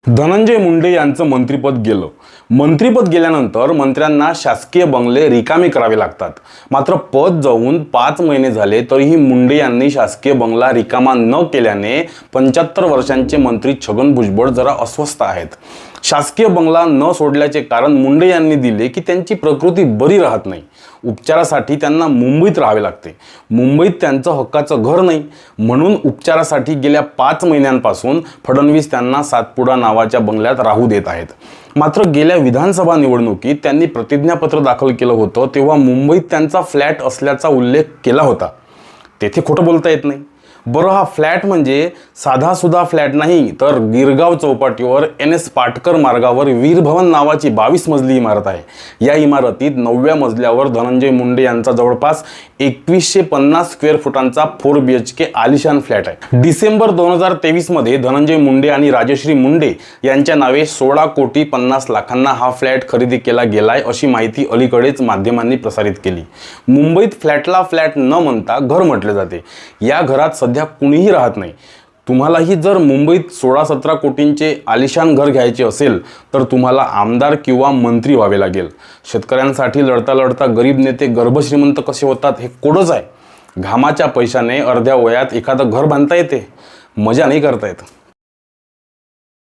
धनंजय मुंडे यांचं मंत्रिपद गेलं। मंत्रिपद गेल्यानंतर मंत्र्यांना शासकीय बंगले रिकामे करावे लागतात। मात्र पद जाऊन 5 महिने झाले तरीही मुंडे यांनी शासकीय बंगला रिकामा न केल्याने 75 वर्षांचे मंत्री छगन भुजबळ जरा अस्वस्थ आहेत। शासकीय बंगला न सोडल्याचे कारण मुंडे यांनी दिले की त्यांची प्रकृती बरी राहत नाही। उपचारासाठी त्यांना मुंबईत राहावे लागते। मुंबईत त्यांचं हक्काचं घर नाही, म्हणून उपचारासाठी गेल्या 5 महिन्यांपासून फडणवीस त्यांना सातपुडा नावाच्या बंगल्यात राहू देत आहेत। मात्र गेल्या विधानसभा निवडणुकीत त्यांनी प्रतिज्ञापत्र दाखल केलं होतं तेव्हा मुंबईत त्यांचा फ्लॅट असल्याचा उल्लेख केला होता। तेथे खोटं बोलता येत नाही। बरं, हा फ्लॅट म्हणजे साधा सुद्धा फ्लॅट नाही, तर गिरगाव चौपाटीवर NS पाटकर मार्गावर वीरभवन नावाची 22 मजली इमारत आहे। या इमारतीत 9व्या मजल्यावर धनंजय मुंडे यांचा जवळपास 2150 स्क्वेअर फुटांचा 4 BHK आलिशान फ्लॅट आहे। डिसेंबर 2023 मध्ये धनंजय मुंडे आणि राजश्री मुंडे यांच्या नावे 16,50,00,000 हा फ्लॅट खरेदी केला गेलाय, अशी माहिती अलीकडेच माध्यमांनी प्रसारित केली। मुंबईत फ्लॅटला फ्लॅट न म्हणता घर म्हटले जाते। या घरात सध्या कुणीही राहत नाही। तुम्हालाही जर मुंबईत 16-17 कोटींचे आलिशान घर घ्यायचे असेल तर तुम्हाला आमदार किंवा मंत्री व्हावे लागेल। शेतकऱ्यांसाठी लढता लढता गरीब नेते गर्भश्रीमंत कसे होतात हे कोडच आहे। घामाच्या पैशाने अर्ध्या वयात एखादं घर बांधता येते, मजा नाही करता येत।